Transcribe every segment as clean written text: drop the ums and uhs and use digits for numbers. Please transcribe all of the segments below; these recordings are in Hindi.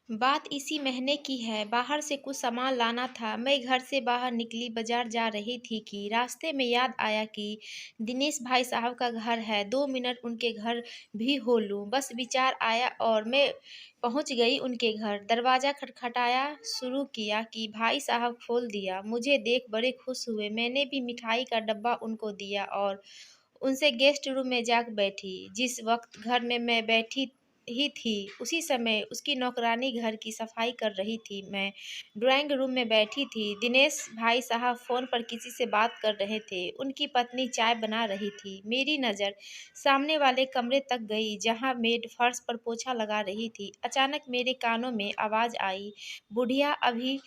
बात इसी महीने की है। बाहर से कुछ सामान लाना था। मैं घर से बाहर निकली, बाजार जा रही थी कि रास्ते में याद आया कि दिनेश भाई साहब का घर है। 2 मिनट उनके घर भी हो लूं, बस विचार आया और मैं पहुंच गई उनके घर। दरवाज़ा खटखटाया, शुरू किया कि भाई साहब खोल दिया। मुझे देख बड़े खुश हुए। मैंने भी मिठाई का डब्बा उनको दिया और उनसे गेस्ट रूम में जाकर बैठी। जिस वक्त घर में मैं बैठी ही थी, उसी समय उसकी नौकरानी घर की सफाई कर रही थी। मैं ड्राइंग रूम में बैठी थी। दिनेश भाई साहब फ़ोन पर किसी से बात कर रहे थे। उनकी पत्नी चाय बना रही थी। मेरी नज़र सामने वाले कमरे तक गई, जहां मेड फर्श पर पोछा लगा रही थी। अचानक मेरे कानों में आवाज़ आई, बुढ़िया अभी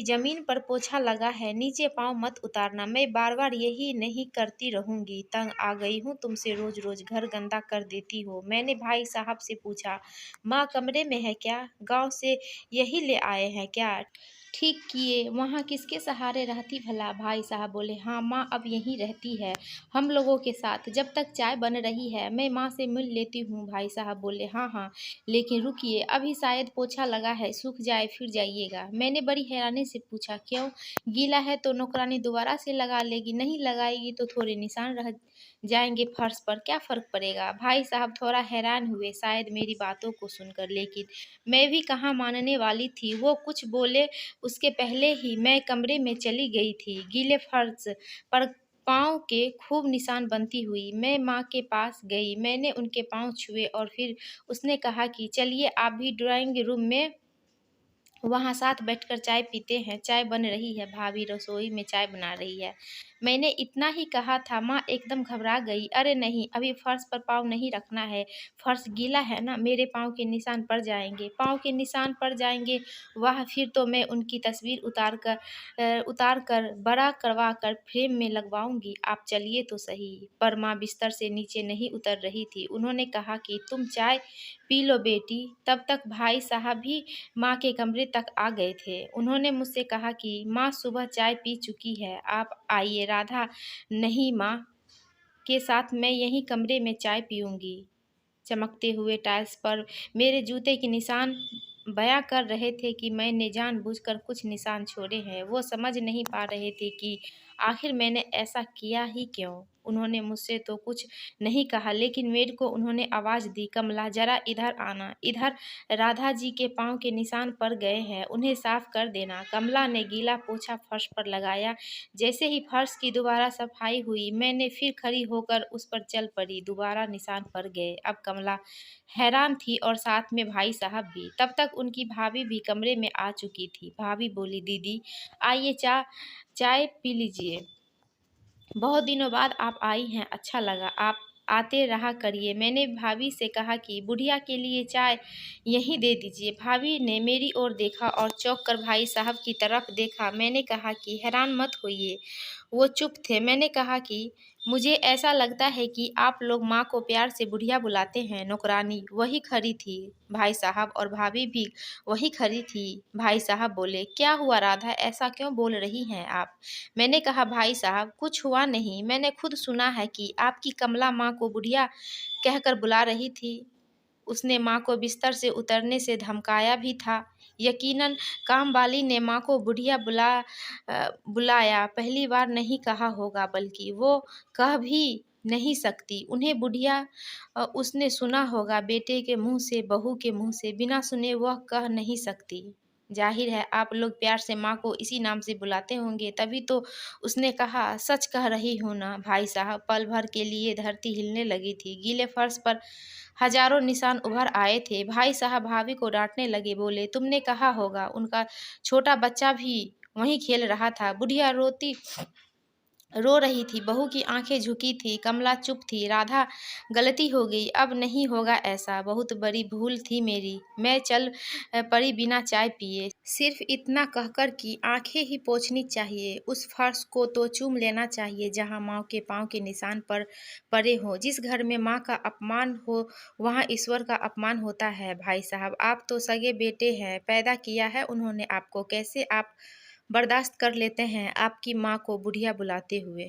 ज़मीन पर पोछा लगा है, नीचे पाँव मत उतारना। मैं बार-बार यही नहीं करती रहूँगी, तंग आ गई हूँ तुमसे, रोज़-रोज़ घर गंदा कर देती हो। मैंने भाई साहब से पूछा, माँ कमरे में है क्या? गाँव से यही ले आए हैं क्या? ठीक किए। वहाँ किसके सहारे रहती भला? भाई साहब बोले, हाँ माँ अब यहीं रहती है, हम लोगों के साथ। जब तक चाय बन रही है मैं माँ से मिल लेती हूँ। भाई साहब बोले, हाँ हाँ, लेकिन रुकिए, अभी शायद पोछा लगा है, सूख जाए फिर जाइएगा। मैंने बड़ी हैरानी से पूछा, क्यों? गीला है तो नौकरानी दोबारा से लगा लेगी, नहीं लगाएगी तो थोड़े निशान रह जाएंगे फर्श पर, क्या फ़र्क पड़ेगा? भाई साहब थोड़ा हैरान हुए, शायद मेरी बातों को सुनकर, लेकिन मैं भी कहाँ मानने वाली थी। वो कुछ बोले उसके पहले ही मैं कमरे में चली गई थी। गीले फर्श पर पाँव के खूब निशान बनती हुई मैं माँ के पास गई। मैंने उनके पाँव छुए और फिर उसने कहा कि चलिए आप भी ड्राइंग रूम में वहाँ साथ बैठकर चाय पीते हैं। चाय बन रही है, भाभी रसोई में चाय बना रही है। मैंने इतना ही कहा था, माँ एकदम घबरा गई। अरे नहीं, अभी फर्श पर पाँव नहीं रखना है, फर्श गीला है ना, मेरे पाँव के निशान पड़ जाएंगे। पाँव के निशान पड़ जाएंगे? वाह, फिर तो मैं उनकी तस्वीर उतार कर बड़ा करवा कर फ्रेम में लगवाऊंगी। आप चलिए तो सही। पर माँ बिस्तर से नीचे नहीं उतर रही थी। उन्होंने कहा कि तुम चाय पी लो बेटी। तब तक भाई साहब भी माँ के कमरे तक आ गए थे। उन्होंने मुझसे कहा कि माँ सुबह चाय पी चुकी है, आप आइए। राधा, नहीं, माँ के साथ मैं यहीं कमरे में चाय पीऊँगी। चमकते हुए टाइल्स पर मेरे जूते के निशान बयां कर रहे थे कि मैंने जानबूझकर कुछ निशान छोड़े हैं। वो समझ नहीं पा रहे थे कि आखिर मैंने ऐसा किया ही क्यों। उन्होंने मुझसे तो कुछ नहीं कहा, लेकिन मेड को उन्होंने आवाज़ दी, कमला ज़रा इधर आना। इधर राधा जी के पाँव के निशान पड़ गए हैं, उन्हें साफ कर देना। कमला ने गीला पोछा फर्श पर लगाया। जैसे ही फर्श की दोबारा सफाई हुई, मैंने फिर खड़ी होकर उस पर चल पड़ी। दोबारा निशान पड़ गए। अब कमला हैरान थी और साथ में भाई साहब भी। तब तक उनकी भाभी भी कमरे में आ चुकी थी। भाभी बोली, दीदी आइए, चाय पी लीजिए। बहुत दिनों बाद आप आई हैं, अच्छा लगा, आप आते रहा करिए। मैंने भाभी से कहा कि बुढ़िया के लिए चाय यहीं दे दीजिए। भाभी ने मेरी ओर देखा और चौंक कर भाई साहब की तरफ देखा। मैंने कहा कि हैरान मत होइए। वो चुप थे। मैंने कहा कि मुझे ऐसा लगता है कि आप लोग माँ को प्यार से बुढ़िया बुलाते हैं। नौकरानी वही खड़ी थी, भाई साहब और भाभी भी वही खड़ी थी। भाई साहब बोले, क्या हुआ राधा, ऐसा क्यों बोल रही हैं आप? मैंने कहा, भाई साहब कुछ हुआ नहीं, मैंने खुद सुना है कि आपकी कमला माँ को बुढ़िया कहकर बुला रही थी। उसने माँ को बिस्तर से उतरने से धमकाया भी था। यकीनन कामवाली ने माँ को बुढ़िया बुलाया, पहली बार नहीं कहा होगा, बल्कि वो कह भी नहीं सकती उन्हें बुढ़िया। उसने सुना होगा बेटे के मुंह से, बहू के मुंह से, बिना सुने वह कह नहीं सकती। जाहिर है आप लोग प्यार से माँ को इसी नाम से बुलाते होंगे, तभी तो उसने कहा। सच कह रही हूँ ना? भाई साहब पल भर के लिए धरती हिलने लगी थी। गीले फर्श पर हजारों निशान उभर आए थे। भाई साहब भाभी को डांटने लगे, बोले, तुमने कहा होगा उनका छोटा बच्चा भी वहीं खेल रहा था। बुढ़िया रो रही थी, बहू की आंखें झुकी थी, कमला चुप थी। राधा, गलती हो गई, अब नहीं होगा ऐसा, बहुत बड़ी भूल थी मेरी। मैं चल पड़ी बिना चाय पिए। सिर्फ इतना कहकर कि आंखें ही पोंछनी चाहिए, उस फर्श को तो चूम लेना चाहिए जहां माँ के पाँव के निशान पर पड़े हों। जिस घर में माँ का अपमान हो वहां ईश्वर का अपमान होता है। भाई साहब आप तो सगे बेटे हैं, पैदा किया है उन्होंने आपको, कैसे आप बर्दाश्त कर लेते हैं आपकी माँ को बुढ़िया बुलाते हुए?